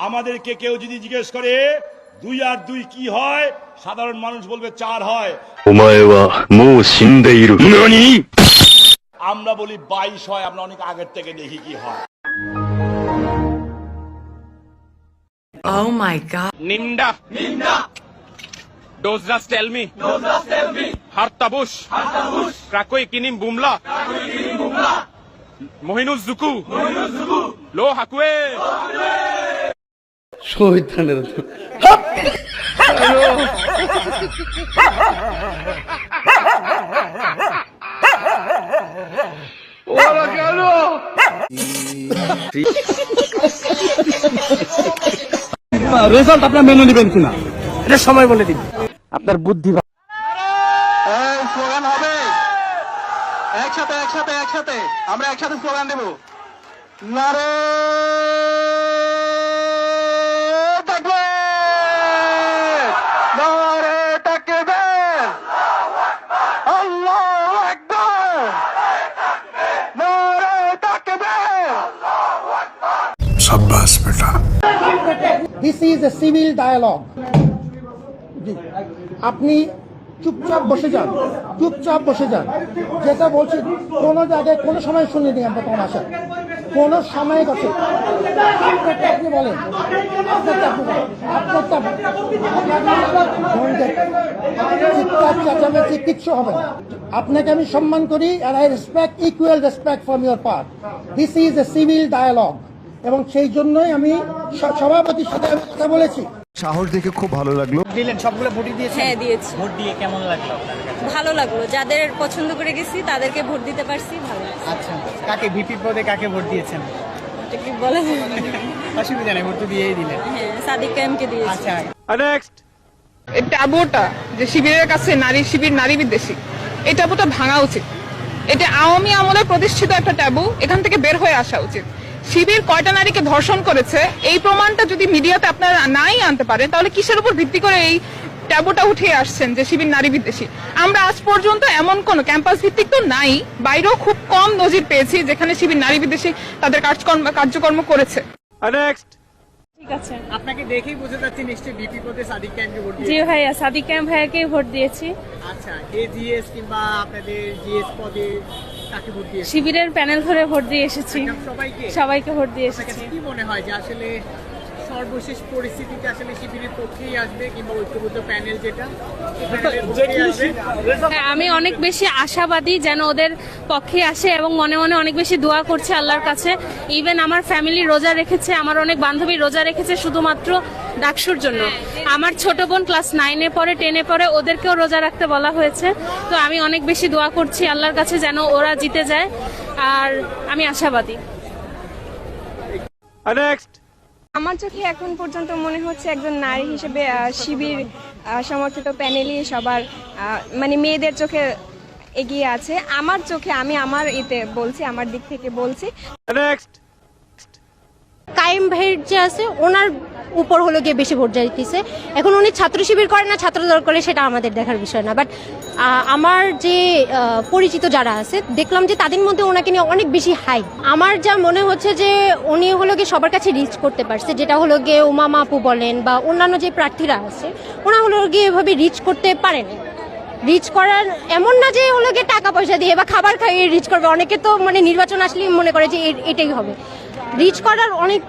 আমাদেরকে কেউ যদি জিজ্ঞেস করে 2 আর 2 কি হয়, সাধারণ মানুষ বলবে 4 হয়। আমরা বলি 22 হয়। আমরা অনেক আগের থেকে দেখি কি হয়। Oh my God. Nimda. Dozras tell me. Hartabush. Krakoi kinim bumla. Mohinuz zuku. Lo hakwe. শহীদানের ওরা কেন রেজাল্ট আপনার মেনে নেবেন কিনা এটা সময় বলে দিন। আপনার বুদ্ধি স্লোগান হবে একসাথে একসাথে একসাথে আমরা একসাথে স্লোগান দেব। নারে তাকবীর, নারে তাকবীর, আল্লাহু আকবার, নারে তাকবীর। शाबाश बेटा। This is a civil dialogue. আপনি চুপচাপ বসে যান, চুপচাপ বসে যান। যেটা বলছি কোনো জায়গায় কোনো সময় শুনিনি আমরা তোমার আশা কোনো সময় কথা আপনি বলেন চিৎকার চেঁচামেচি কিচ্ছু হবে না। আপনাকে আমি সম্মান করি and I respect equal respect from your part. This is a civil dialogue এবং সেই জন্যই আমি সভাপতির সাথে কথা বলেছি। সাহস দেখে খুব ভালো লাগলো। দিলেন সবগুলো ভোটই দিয়েছেন? হ্যাঁ দিয়েছি। ভোট দিয়ে কেমন লাগলো আপনার কাছে? ভালো লাগলো, যাদের পছন্দ করে গেছি তাদেরকে ভোট দিতে পারছি, ভালো লাগছে। আচ্ছা, কাকে ভিপি পদে কাকে ভোট দিয়েছেন? এটা কি বলা যায়? অসুবিধা নেই, ভোট তো দিয়েই দিলেন। হ্যাঁ, সাদিক কায়েমকে দিয়েছি। আচ্ছা, Next. এই ট্যাবুটা যে শিবিরের কাছে নারী শিবির নারী বিদ্বেষী, এই ট্যাবুটা ভাঙা উচিত। এটা আওয়ামী আমলে প্রতিষ্ঠিত একটা ট্যাবু, এখান থেকে বের হয়ে আসা উচিত। শিবির কয়টা নারীকে ধর্ষণ করেছে এই প্রমাণটা যদি মিডিয়াতে আপনারা নাই আনতে পারেন, তাহলে কিসের উপর ভিত্তি করে এই ট্যাবুটা উঠিয়ে আসছেন যে শিবির নারী বিদ্বেষী? আমরা আজ পর্যন্ত এমন কোন ক্যাম্পাস ভিত্তিক তো নাই, বাইরেও খুব কম নজির পেয়েছি যেখানে শিবির নারী বিদ্বেষী তাদের কার্যকর্ম করেছে। Next. ঠিক আছে, আপনাকে দেখেই বোঝা যাচ্ছে নিশ্চয়ই ভিপি পদে সাদিক কায়েমকে ভোট জি দিয়েছেন। ভাইয়া, সাদিক কায়েম ভাইয়াকেই ভোট দিয়েছি। আচ্ছা, এজিএস কিংবা আপনাদের জিএস পদে কাকে ভোট দিয়েছেন? শিবিরের প্যানেল ধরে ভোট দিয়ে এসেছি, সবাইকে সবাইকে ভোট দিয়ে আপনার এসেছি। কাছে কি মনে হয় যে আসলে সর্বশেষ পরিস্থিতিতে আসলে শিবিরের পক্ষেই আসবে কিংবা ঐক্যবদ্ধ প্যানেল যেটা হ্যাঁ, আমি অনেক বেশি আশাবাদী যেন ওদের পক্ষে আসে এবং মনে মনে অনেক বেশি দোয়া করছে আল্লাহর কাছে। ইভেন আমার ফ্যামিলি রোজা রেখেছে, আমার অনেক বান্ধবী রোজা রেখেছে শুধুমাত্র ডাকসুর জন্য। আমার ছোট বোন ক্লাস 9-এ পড়ে, 10-এ পড়ে, ওদেরকেও রোজা রাখতে বলা হয়েছে। তো আমি অনেক বেশি দোয়া করছি আল্লাহর কাছে যেন ওরা জিতে যায়, আর আমি আশাবাদী। Next. আমার চোখে এখন পর্যন্ত মনে হচ্ছে একজন নারী হিসেবে শিবির সমর্থিত প্যানেলই সবার মানে মেয়েদের চোখে এগিয়ে আছে। আমার চোখে, আমি আমার এতে বলছি, আমার দিক থেকে বলছি। Next. কায়েম ভাইয়ের যে আছে ওনার উপর হলো গিয়ে বেশি ভোট যাইতেছে। এখন উনি ছাত্র শিবির করে না ছাত্র দল করে সেটা আমাদের দেখার বিষয় না, বাট আমার যে পরিচিত যারা আছে দেখলাম যে তাদের মধ্যে ওনাকে নিয়ে অনেক বেশি হাই। আমার যা মনে হচ্ছে যে উনি হলো গিয়ে সবার কাছে রিচ করতে পারছে, যেটা হলো গিয়ে উমামা আপু বলেন বা অন্যান্য যে প্রার্থীরা আছে ওনা হলো গিয়ে এভাবে রিচ করতে পারেন। রিচ করার এমন না যে হলো গিয়ে টাকা পয়সা দিয়ে বা খাবার খাইয়ে রিচ করবে, অনেকে তো মানে নির্বাচন আসলেই মনে করে যে এটাই হবে। রিচ করার অনেক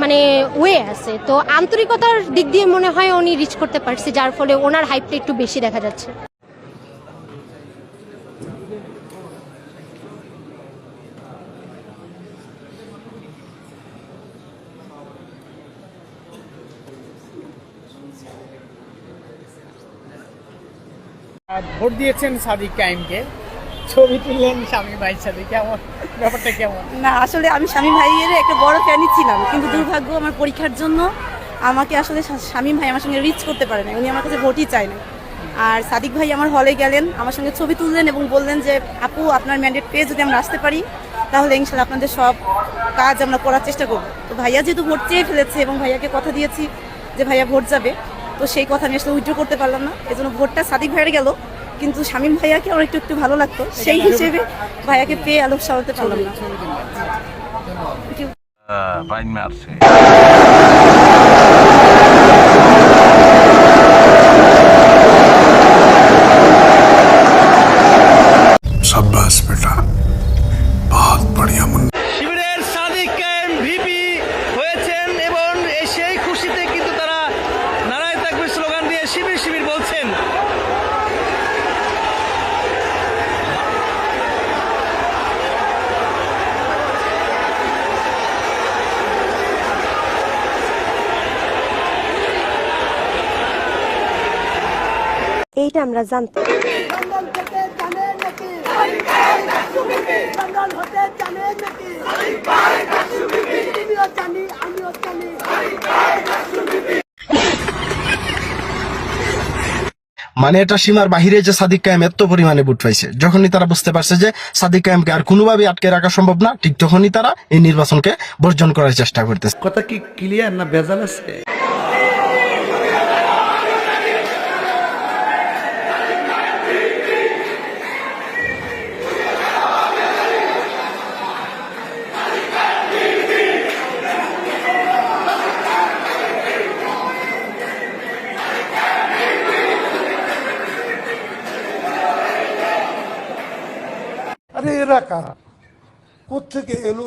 মানে ওয়ে আছে, তো আন্তরিকতার দিক দিয়ে মনে হয় উনি রিচ করতে পারছে, যার ফলে ওনার হাইপটা একটু বেশি দেখা যাচ্ছে। ভোট দিয়েছেন সাদিক কায়েমকে, ছবি তুললেন স্বামী ভাইয়ের সাথে, কেমন ব্যাপারটা কেমন? না, আসলে আমি স্বামী ভাইয়ের একটা বড় ফ্যানই ছিলাম, কিন্তু দুর্ভাগ্য আমার পরীক্ষার জন্য আমাকে আসলে স্বামী ভাই আমার সঙ্গে রিচ করতে পারে না, উনি আমার কাছে ভোটই চায় না। আর সাদিক ভাই আমার হলে গেলেন, আমার সঙ্গে ছবি তুললেন এবং বললেন যে আপু আপনার ম্যান্ডেট পেয়ে যদি আমরা আসতে পারি তাহলে ইনশাল্লাহ আপনাদের সব কাজ আমরা করার চেষ্টা করবো। তো ভাইয়া যেহেতু ভোট চেয়ে ফেলেছে এবং ভাইয়াকে কথা দিয়েছি যে ভাইয়া ভোট যাবে, তো সেই কথা আমি আসলে উইথড্র করতে পারলাম না, এজন্য ভোটটা সাদিক ভাইয়ের গেল। কিন্তু শামীম ভাইয়াকে আমার একটু একটু ভালো লাগতো, সেই হিসেবে ভাইয়াকে পেয়ে আলোক সামলাতে পারলাম না। বাইন মারছে। शाबाश बेटा, बहुत बढ़िया मुन्ना। শিবিরের সাদিক কায়েম ভিপি হয়েছেন এবং সেই খুশিতে কিন্তু তারা নারায় তাকবীর স্লোগান দিয়ে শিবির শিবির বলছেন। এইটা আমরা জানতাম। মানে এটা সীমার বাহিরে যে সাদিক কায়েম এত পরিমাণে ভোট পাইছে, যখনই তারা বুঝতে পারছে যে সাদিক কায়েমকে আর কোনোভাবে আটকে রাখা সম্ভব না, ঠিক তখনই তারা এই নির্বাচনকে বর্জন করার চেষ্টা করতেছে। কথা কি ক্লিয়ার না ভেজাল আছে? আরে এরা কারা, কোত্থেকে এলো?